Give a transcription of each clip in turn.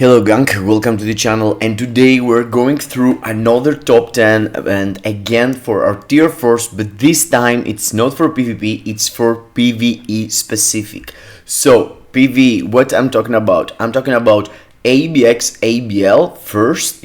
Hello gang, welcome to the channel, and today we're going through another top 10 and again for our tier 4s, but this time it's not for PvP, it's for PvE specific. So PvE, what I'm talking about? I'm talking about ABX, ABL first,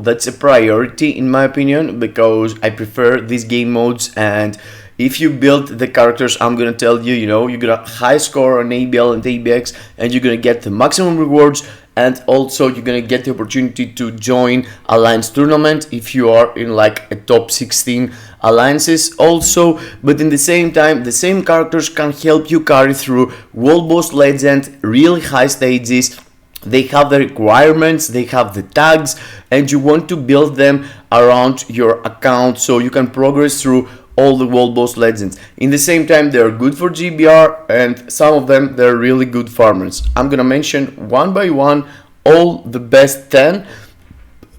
that's a priority in my opinion because I prefer these game modes. And if you build the characters I'm gonna tell you, you're gonna high score on ABL and ABX and you're gonna get the maximum rewards, and also you're gonna get the opportunity to join alliance tournament if you are in like a top 16 alliances also. But in the same time, the same characters can help you carry through world boss legend, really high stages. They have the requirements, they have the tags, and you want to build them around your account so you can progress through all the world boss legends. In the same time, they are good for GBR, and some of them they're really good farmers. I'm gonna mention one by one all the best 10,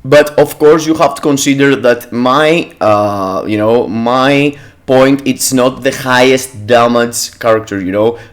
but of course you have to consider that my my point, it's not the highest damage character.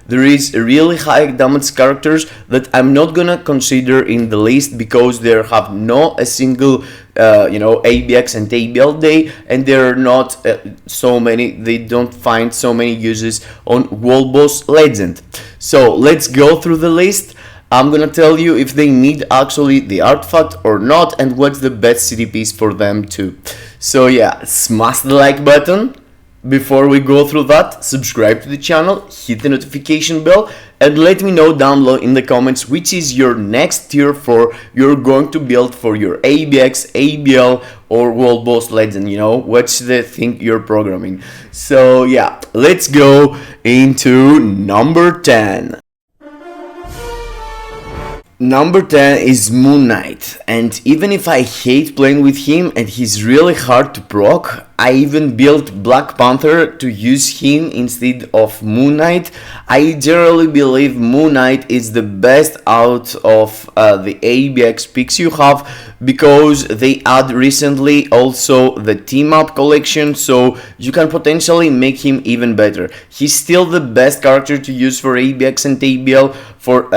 There is really high damage characters that I'm not gonna consider in the list because they have no a single ABX and ABL day, and there are not so many, they don't find so many uses on world boss legend. So let's go through the list. I'm gonna tell you if they need actually the artifact or not, and what's the best CTPS for them too. So yeah, smash the like button. Before we go through that, subscribe to the channel, hit the notification bell, and let me know down below in the comments which is your next tier 4 you're going to build for your ABX, ABL or World Boss Legend, what's the thing you're programming. So yeah, let's go into number 10. Number 10 is Moonight, and even if I hate playing with him and he's really hard to proc, I even built Black Panther to use him instead of Moonight. I generally believe Moonight is the best out of the ABX picks you have, because they add recently also the team up collection, so you can potentially make him even better. He's still the best character to use for ABX and ABL for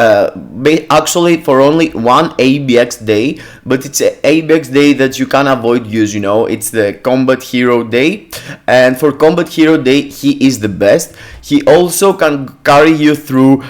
actually for only one ABX day, but it's an ABX day that you can avoid use. It's the combat hero day, and for combat hero day he is the best. He also can carry you through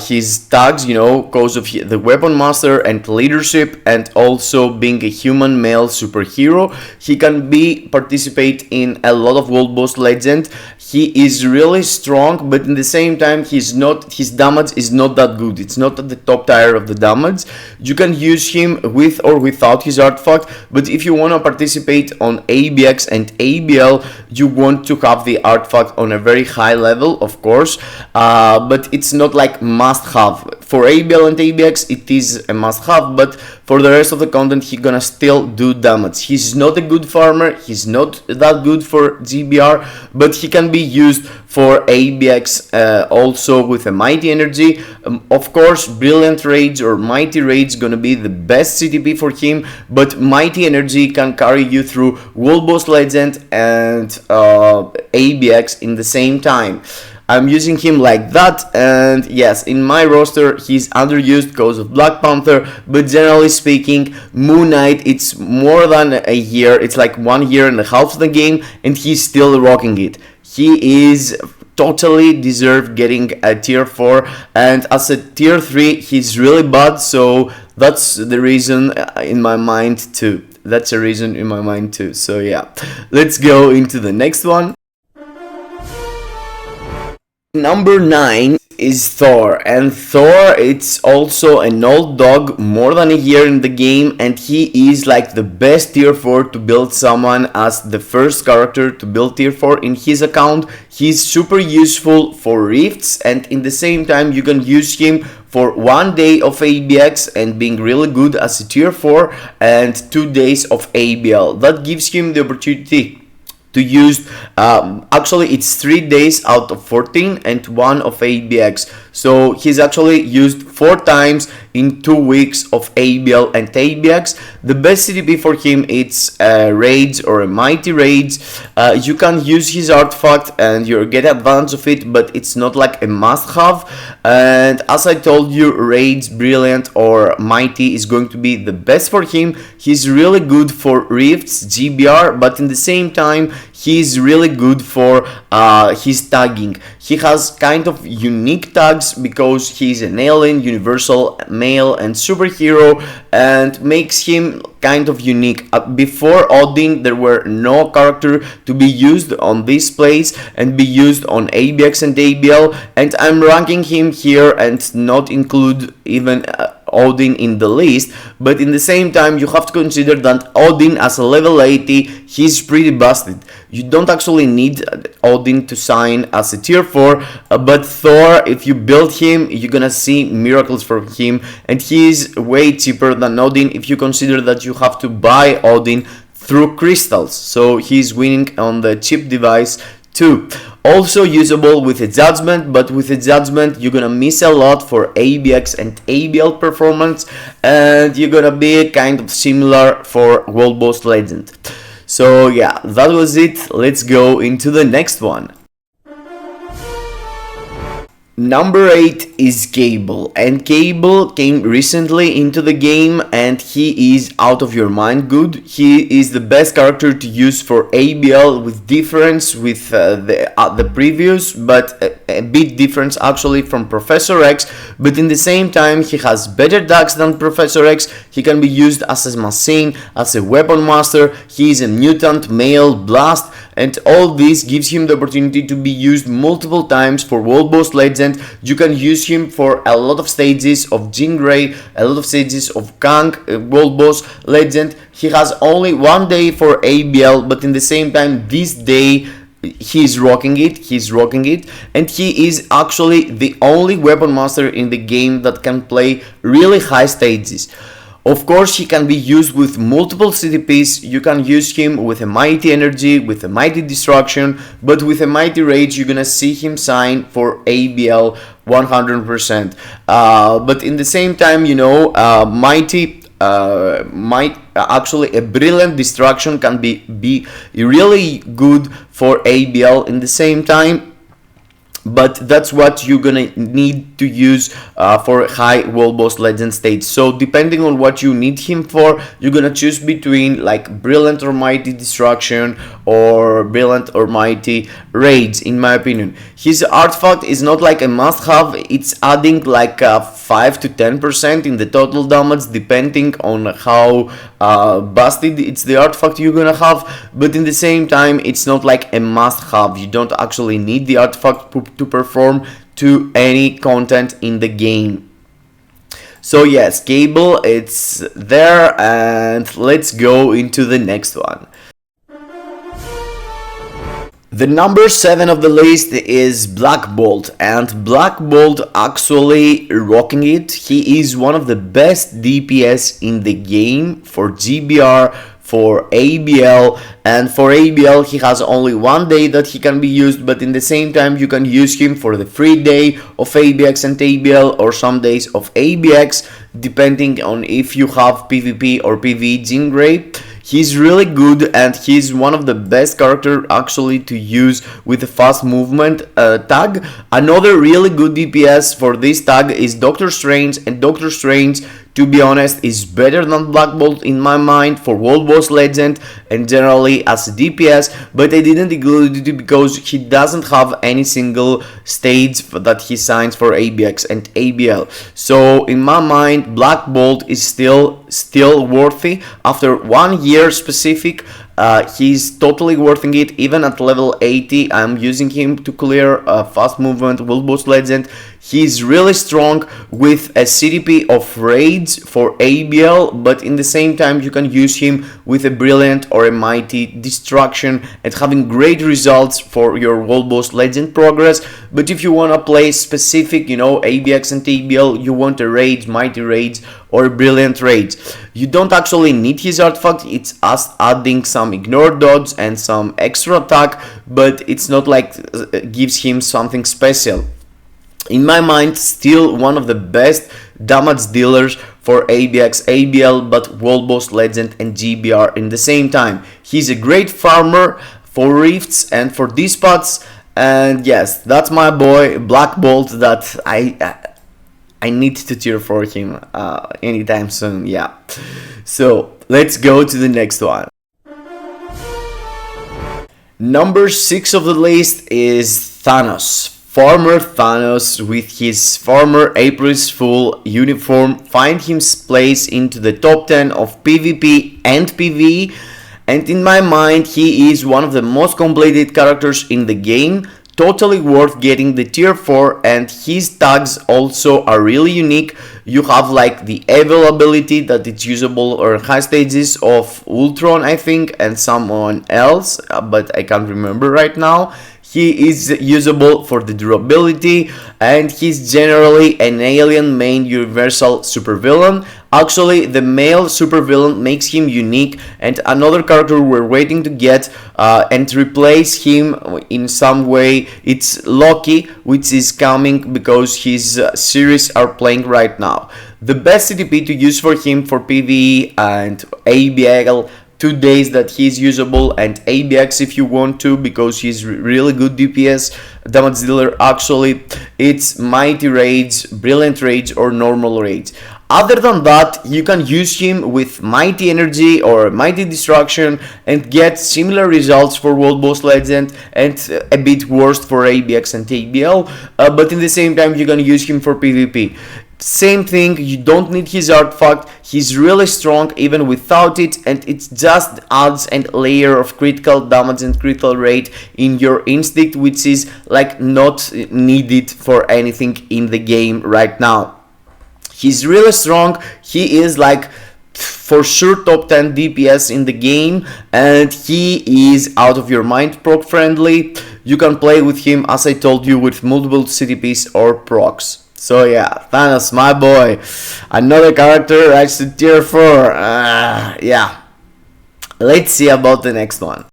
his tags, because of the weapon master and leadership, and also being a human male superhero. He can participate in a lot of world boss legend. He is really strong, but in the same time his damage is not that good. It's not at the top tier of the damage. You can use him with or without his artifact, but if you want to participate on ABX and ABL, you want to have the artifact on a very high level, of course, but it's not like must have. For ABL and ABX it is a must have, but for the rest of the content he's gonna still do damage. He's not a good farmer, he's not that good for GBR, but he can be used for ABX also with a mighty energy. Of course, brilliant rage or mighty rage gonna be the best CTP for him, but mighty energy can carry you through world boss legend and ABX in the same time. I'm using him like that, and yes, in my roster he's underused because of Black Panther, but generally speaking, Moonight, it's more than a year, it's like 1 year and a half of the game, and he's still rocking it. He is totally deserved getting a tier 4, and as a tier 3 he's really bad, so that's the reason in my mind too. So yeah, let's go into the next one. Number 9 is Thor, and Thor, it's also an old dog, more than a year in the game, and he is like the best tier 4 to build someone as the first character to build tier 4 in his account. He's super useful for rifts, and in the same time you can use him for 1 day of ABX and being really good as a tier 4 and 2 days of ABL. That gives him the opportunity to use, actually it's 3 days out of 14 and 1 of ABX. So he's actually used 4 times in 2 weeks of ABL and ABX. The best CTP for him it's raids or a mighty raids. You can use his artifact and you get advantage of it, but it's not like a must-have. And as I told you, raids, brilliant or mighty is going to be the best for him. He's really good for rifts, GBR, but in the same time he's really good for his tagging. He has kind of unique tags because he's an alien, universal, male and superhero, and makes him kind of unique. Before Odin there were no character to be used on this place and be used on ABX and ABL, and I'm ranking him here and not include even Odin in the list, but in the same time you have to consider that Odin as a level 80 he's pretty busted. You don't actually need Odin to sign as a tier 4, but Thor, if you build him, you're gonna see miracles from him, and he is way cheaper than Odin if you consider that you have to buy Odin through crystals, so he's winning on the cheap device too. Also usable with a judgment, but with a judgment you're gonna miss a lot for ABX and ABL performance, and you're gonna be kind of similar for World Boss Legend. So yeah, that was it. Let's go into the next one. Number 8 is Cable, and Cable came recently into the game and he is out of your mind good. He is the best character to use for ABL with difference with the previous, but a bit difference actually from Professor X, but in the same time he has better tags than Professor X. He can be used as a machine, as a weapon master. He is a mutant, male, blast, and all this gives him the opportunity to be used multiple times for World Boss Legend. You can use him for a lot of stages of Jean Grey, a lot of stages of Kang, World Boss Legend. He has only 1 day for ABL, but in the same time this day he's rocking it, and he is actually the only weapon master in the game that can play really high stages. Of course, he can be used with multiple CTPs. You can use him with a mighty energy, with a mighty destruction, but with a mighty rage you're gonna see him sign for ABL 100%. But in the same time, you know, actually a brilliant destruction can be really good for ABL in the same time. But that's what you're gonna need to use for high World Boss Legend stage. So depending on what you need him for, you're gonna choose between like brilliant or mighty destruction or brilliant or mighty raids, in my opinion. His artifact is not like a must-have. It's adding like 5 to 10% in the total damage depending on how busted it's the artifact you're gonna have, but in the same time it's not like a must-have. You don't actually need the artifact to perform to any content in the game. So yes, Cable, it's there, and let's go into the next one. The number 7 of the list is Black Bolt, and Black Bolt actually rocking it. He is one of the best DPS in the game for GBR, for ABL, and for ABL he has only 1 day that he can be used, but in the same time you can use him for the free day of ABX and ABL or some days of ABX depending on if you have PvP or PvE Jean Grey. He's really good and he's one of the best character actually to use with a fast movement tag. Another really good DPS for this tag is Doctor Strange, and Doctor Strange, to be honest, is better than Black Bolt in my mind for World Boss Legend and generally as a DPS, but I didn't include it because he doesn't have any single stage that he signs for ABX and ABL. So in my mind, Black Bolt is still worthy after 1 year specific. He's totally worth it. Even at level 80 I'm using him to clear fast movement World Boss Legend. He's really strong with a CTP of raids for ABL, but in the same time you can use him with a brilliant or a mighty destruction and having great results for your World Boss Legend progress. But if you want to play specific, you know, ABX and ABL, you want a raids, mighty raids or brilliant raids, you don't actually need his artifact. It's us adding some ignore dodge and some extra attack, but it's not like gives him something special. In my mind, still one of the best damage dealers for ABX, ABL, but World Boss Legend and GBR in the same time. He's a great farmer for rifts and for these spots, and yes, that's my boy Black Bolt that I need to cheer for him anytime soon. Yeah, so let's go to the next one. Number 6 of the list is Thanos. Farmer Thanos, with his Farmer April's Fool uniform, find his place into the top 10 of PvP and PvE, and in my mind he is one of the most completed characters in the game, totally worth getting the tier 4, and his tags also are really unique. You have like the availability that it's usable on high stages of Ultron, I think, and someone else, but I can't remember right now. He is usable for the durability, and he's generally an alien main universal supervillain. Actually, the male supervillain makes him unique, and another character we're waiting to get and replace him in some way, it's Loki, which is coming because his series are playing right now. The best CTP to use for him for PvE and ABL 2 days that he's usable, and ABX if you want to, because he's really good DPS damage dealer. Actually, it's Mighty Rage, Brilliant Rage, or Normal Rage. Other than that, you can use him with Mighty Energy or Mighty Destruction and get similar results for World Boss Legend and a bit worse for ABX and ABL, but in the same time you can use him for PvP. Same thing, you don't need his artifact, he's really strong even without it, and it just adds a layer of critical damage and critical rate in your instinct, which is like not needed for anything in the game right now. He's really strong, he is like for sure top 10 DPS in the game, and he is out of your mind proc friendly. You can play with him, as I told you, with multiple CTPs or procs. So yeah, Thanos, my boy, another character rises to tier 4. Yeah, let's see about the next one.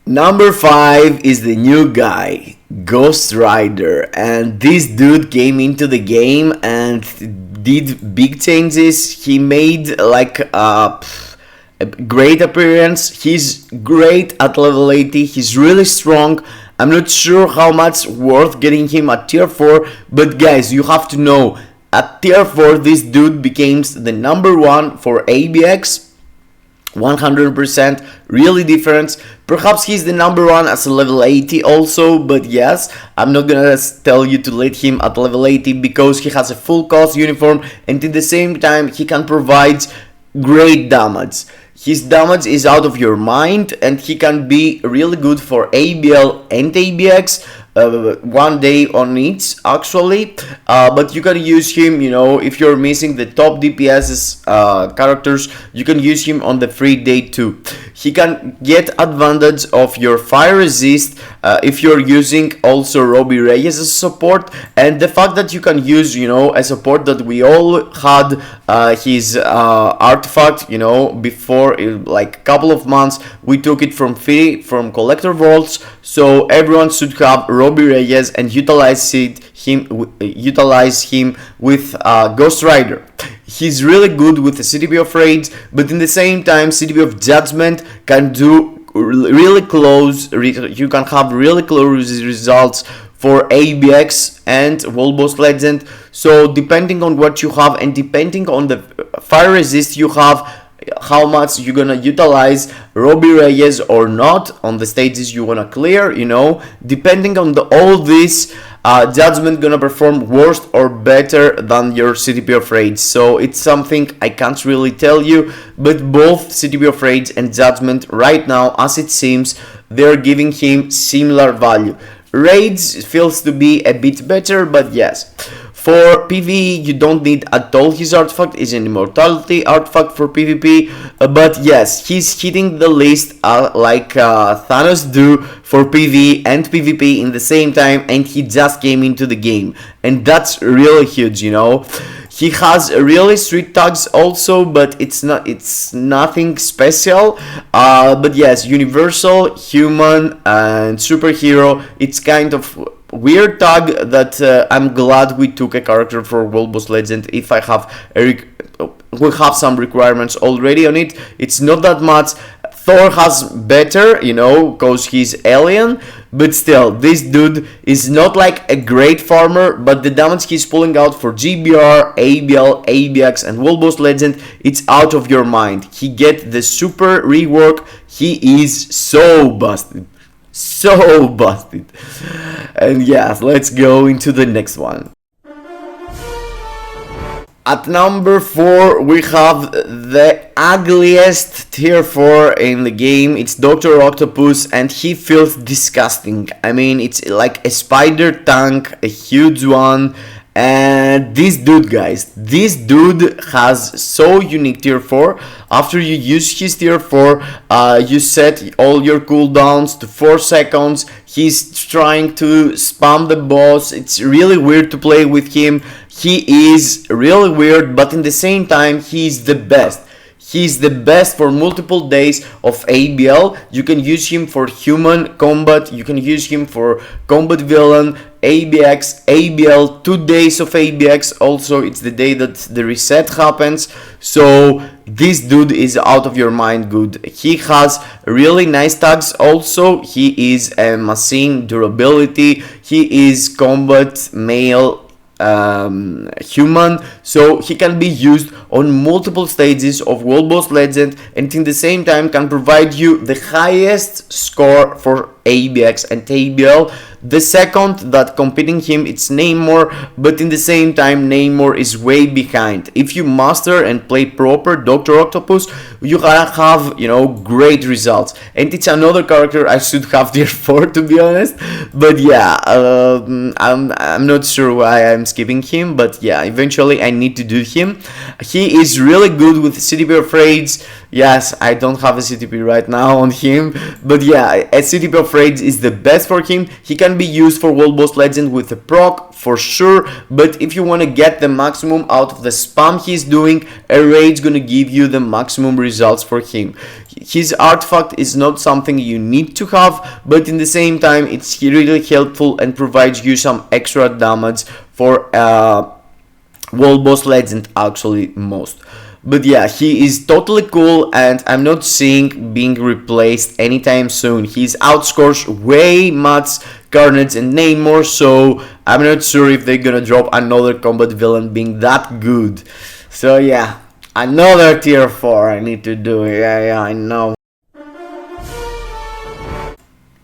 Number 5 is the new guy, Ghost Rider, and this dude came into the game and did big changes. He made like a great appearance. He's great at level 80, he's really strong. I'm not sure how much worth getting him at tier 4, but guys, you have to know, at tier 4 this dude becomes the number 1 for ABX, 100%, really different. Perhaps he's the number 1 as a level 80 also, but yes, I'm not gonna tell you to let him at level 80 because he has a full cost uniform, and at the same time he can provide great damage. His damage is out of your mind, and he can be really good for ABL and ABX, 1 day on each actually, but you can use him, you know, if you're missing the top DPS characters, you can use him on the free day too. He can get advantage of your fire resist if you're using also Robbie Reyes as support, and the fact that you can use, you know, a support that we all had his artifact, you know, before like a couple of months we took it from free from collector vaults, so everyone should have Robbie Reyes and utilize him with Ghost Rider. He's really good with the CTP of Rage, but in the same time CTP of Judgment can do really close, you can have really close results for ABX and World Boss Legend. So depending on what you have and depending on the fire resist you have, how much you're gonna utilize Robbie Reyes or not on the stages you wanna clear, you know, depending on all this, Judgment gonna perform worse or better than your CTP of Rage. So it's something I can't really tell you, but both CTP of Rage and Judgment right now, as it seems, they're giving him similar value. Rage feels to be a bit better, but yes. For PvE, you don't need at all his artifact, it's an immortality artifact for PvP, but yes, he's hitting the list like Thanos do for PvE and PvP in the same time, and he just came into the game, and that's really huge, you know. He has really street tags also, but it's nothing special. But yes, universal, human, and superhero. It's kind of weird tag that I'm glad we took a character for World Boss Legend. If I have we have some requirements already on it. It's not that much. Thor has better, you know, because he's alien, but still, this dude is not like a great farmer, but the damage he's pulling out for GBR, ABL, ABX, and World Boss Legend, it's out of your mind. He get the super rework. He is so busted. So busted. And yeah, let's go into the next one. At number 4, we have the ugliest tier 4 in the game. It's Dr. Octopus, and he feels disgusting. I mean, it's like a spider tank, a huge one. And this dude, guys, this dude has so unique tier 4. After you use his tier 4, you set all your cooldowns to 4 seconds. He's trying to spam the boss. It's really weird to play with him. He is really weird, but in the same time, he's the best. He's the best for multiple days of ABL. You can use him for human combat. You can use him for combat villain, ABX, ABL, 2 days of ABX. Also, it's the day that the reset happens. So this dude is out of your mind good. He has really nice tags also. He is a machine durability. He is combat male human, so he can be used on multiple stages of World Boss Legend, and in the same time can provide you the highest score for ABX and ABL. The second that competing him, it's Namor, but in the same time Namor is way behind. If you master and play proper Dr. Octopus, you gonna have, you know, great results. And it's another character I should have tier 4, to be honest, but yeah, I'm not sure why I'm skipping him, but yeah, eventually I need to do him. He is really good with CTPS raids. Yes, I don't have a CTP right now on him, but yeah, a CTPS raids is the best for him. He can be used for World Boss Legend with a proc for sure, but if you want to get the maximum out of the spam he's doing, a raid's gonna give you the maximum results for him. His artifact is not something you need to have, but in the same time it's really helpful and provides you some extra damage for World Boss Legend actually most. But yeah, he is totally cool, and I'm not seeing being replaced anytime soon. He's outscores way much Carnage and Namor, so I'm not sure if they're gonna drop another combat villain being that good. So yeah, another tier 4 I need to do. Yeah, I know.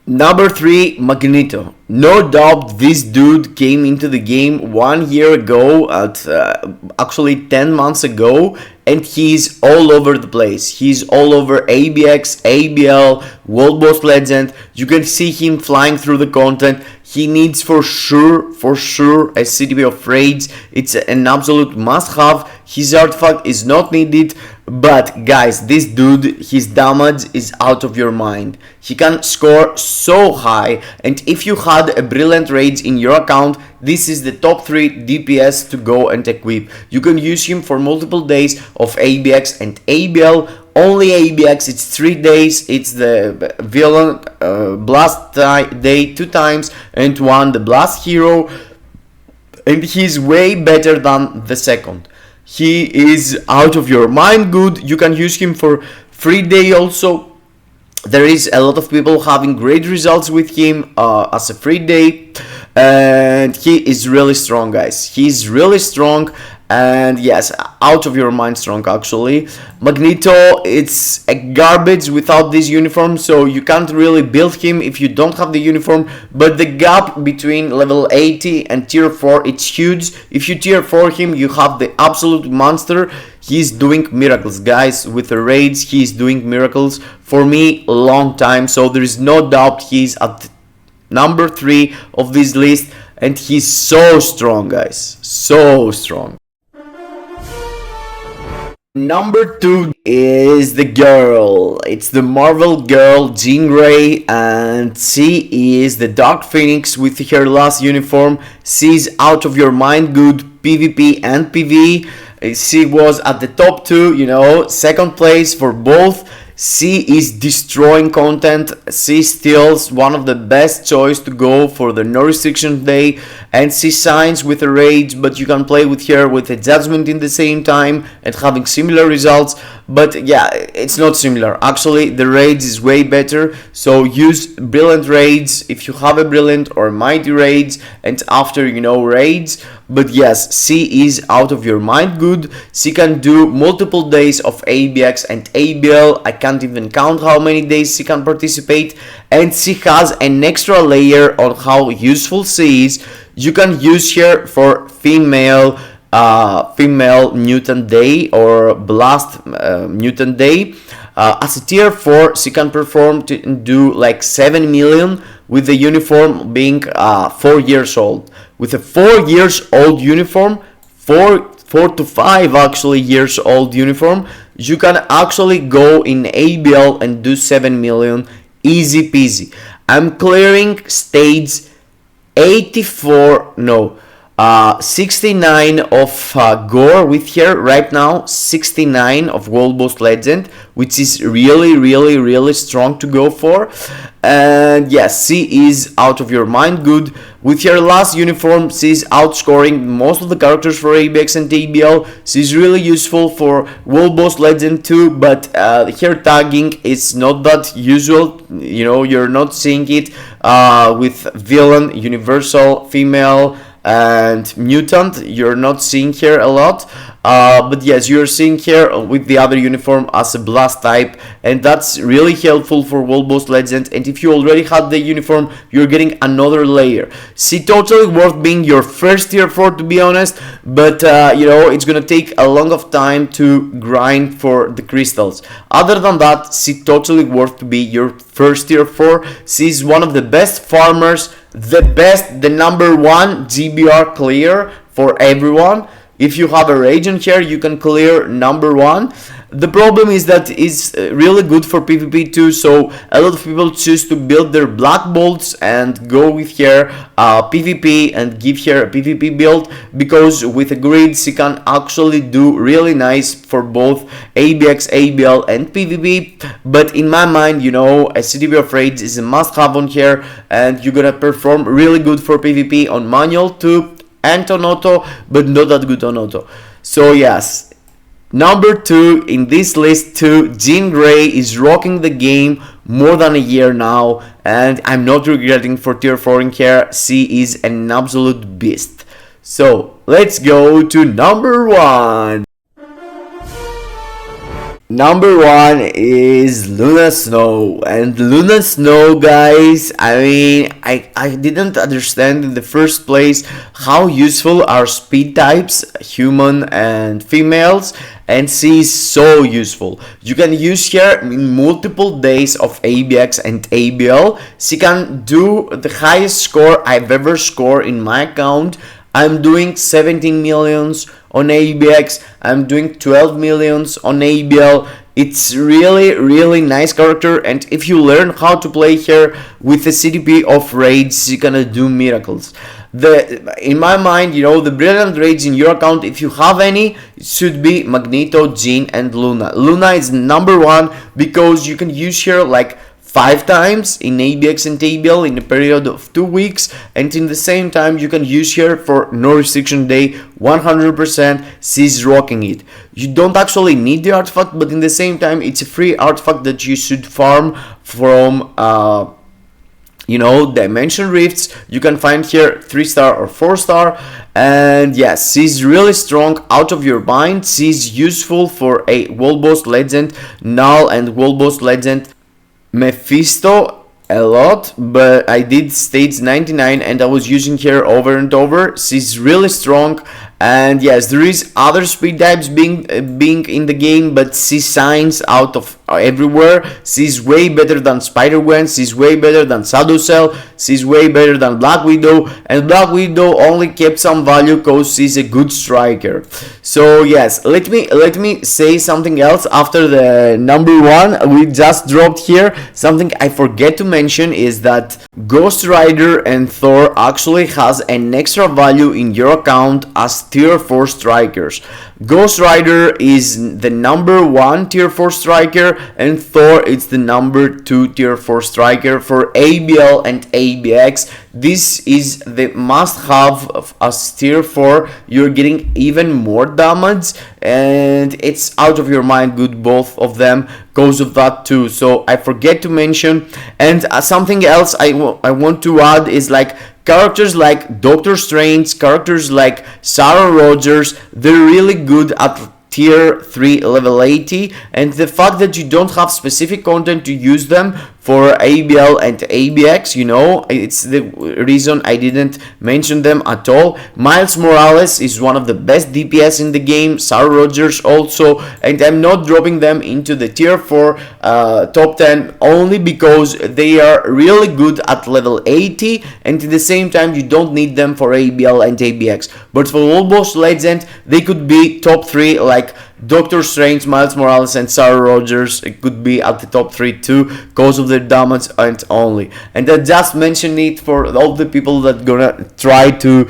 Number 3, Magneto. No doubt this dude came into the game 1 year ago, actually 10 months ago, and he's all over the place. He's all over ABX, ABL, World Boss Legend. You can see him flying through the content. He needs for sure a CTPS raids. It's an absolute must-have. His artifact is not needed, but guys, this dude, his damage is out of your mind. He can score so high, and if you had a brilliant raids in your account, this is the top 3 DPS to go and equip. You can use him for multiple days of ABX and ABL. Only ABX, it's 3 days. It's the villain blast day 2 times, and 1 the blast hero, and he's way better than the second. He is out of your mind good. You can use him for free day also. There is a lot of people having great results with him as a free day, and he is really strong, guys. He's really strong, and yes, out of your mind strong actually. Magneto, it's a garbage without this uniform, so you can't really build him if you don't have the uniform, but the gap between level 80 and tier 4, it's huge. If you tier 4 him, you have the absolute monster. He's doing miracles, guys. With the raids, he's doing miracles for me a long time, so there is no doubt he's at number 3 of this list, and he's so strong, guys, so strong. Number 2 is the girl. It's the Marvel girl, Jean Grey, and she is the Dark Phoenix with her last uniform. She's out of your mind good, PvP and PvE. She was at the top 2, you know, second place for both. C is destroying content. C still one of the best choice to go for the no restriction day, and C signs with a rage, but you can play with her with a judgment in the same time and having similar results. But yeah, it's not similar. Actually, the raids is way better. So use brilliant raids if you have a brilliant or mighty raids, and after raids. But yes, C is out of your mind good. C can do multiple days of ABX and ABL. I can't even count how many days C can participate. And C has an extra layer on how useful C is. You can use her for female mutant day or blast mutant day. As a tier 4, she can perform to do like 7 million with the uniform being 4 years old. With a 4 years old uniform, 4 to 5 actually years old uniform, you can actually go in ABL and do 7 million easy peasy. I'm clearing stage 69 of gore with her right now, 69 of World Boss Legend, which is really strong to go for. And yes, she is out of your mind good. With her last uniform, she's outscoring most of the characters for ABX and ABL. She's really useful for World Boss Legend too, but her tagging is not that usual. You're not seeing it with villain, universal, female, and mutant. You're not seeing here a lot, but yes, you're seeing here with the other uniform as a blast type, and that's really helpful for World Boss Legend. And if you already had the uniform, you're getting another layer. See, totally worth being your first tier 4 to be honest, but it's gonna take a long of time to grind for the crystals. Other than that, see, totally worth to be your first tier 4. She's one of the best farmers, the number 1 GBR clear for everyone. If you have a rage on here, you can clear number 1. The problem is that it's really good for PvP too, so a lot of people choose to build their black bolts and go with her PvP and give her a PvP build, because with a grid she can actually do really nice for both ABX, ABL and PvP. But in my mind, a CTPS of raids is a must have on here, and you're gonna perform really good for PvP on manual too and on auto, but not that good on auto. So yes, number 2 in this list too, Jean Grey is rocking the game more than a year now, and I'm not regretting for tier 4 in here. She is an absolute beast. So let's go to number 1. Number 1 is Luna Snow, and Luna Snow, guys, I didn't understand in the first place how useful are speed types, human and females, and she is so useful. You can use her in multiple days of ABX and ABL. She can do the highest score I've ever scored in my account. I'm doing 17 millions on ABX, I'm doing 12 millions on ABL. It's really nice character, and if you learn how to play her with the CTP of raids, you're gonna do miracles. In my mind, the brilliant raids in your account, if you have any, it should be Magneto, Jean and Luna. Luna is number 1 because you can use her like 5 times in ABX and ABL in a period of 2 weeks, and in the same time you can use her for no restriction day 100%. She's rocking it. You don't actually need the artifact, but in the same time it's a free artifact that you should farm from Dimension Rifts. You can find here 3-star or 4-star, and yes, she's really strong, out of your mind. She's useful for a World Boss Legend Null and World Boss Legend Mephisto a lot, but I did stage 99 and I was using her over and over. She's really strong, and yes, there is other speed types being in the game, but she shines out of everywhere. She's way better than Spider-Gwen, she's way better than Shadow Cell, she's way better than Black Widow, and Black Widow only kept some value because she's a good striker. So yes, let me say something else after the number 1 we just dropped here. Something I forget to mention is that Ghost Rider and Thor actually has an extra value in your account as tier 4 strikers. Ghost Rider is the number 1 tier 4 striker, and Thor is the number 2 tier 4 striker. For ABL and ABX, this is the must have of as tier 4. You're getting even more damage, and it's out of your mind good, both of them, because of that too. So I forget to mention, and something else I want to add is like characters like Doctor Strange, characters like Sarah Rogers, they're really good at tier 3 level 80, and the fact that you don't have specific content to use them for ABL and ABX, you know, it's the reason I didn't mention them at all. Miles Morales is one of the best DPS in the game, Sarah Rogers also, and I'm not dropping them into the tier 4 top 10 only because they are really good at level 80, and at the same time you don't need them for ABL and ABX. But for Almost Legend, they could be top 3 like Doctor Strange, Miles Morales, and Sarah Rogers. It could be at the top 3 too because of their damage and only. And I just mentioned it for all the people that gonna try to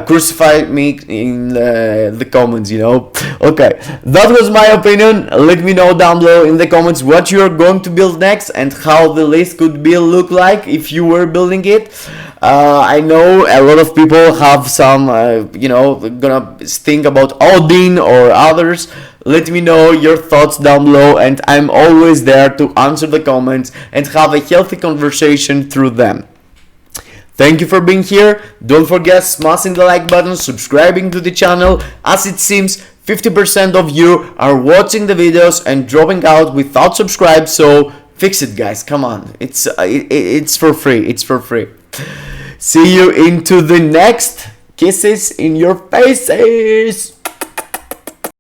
crucify me in the comments, you know. Okay, that was my opinion. Let me know down below in the comments what you're going to build next and how the list could be look like if you were building it. I know a lot of people have some, you know, gonna think about Odin or others. Let me know your thoughts down below, and I'm always there to answer the comments and have a healthy conversation through them. Thank you for being here. Don't forget smashing the like button, subscribing to the channel, as it seems 50% of you are watching the videos and dropping out without subscribe, so fix it guys, come on. It's for free, it's for free. See you into the next. Kisses in your faces.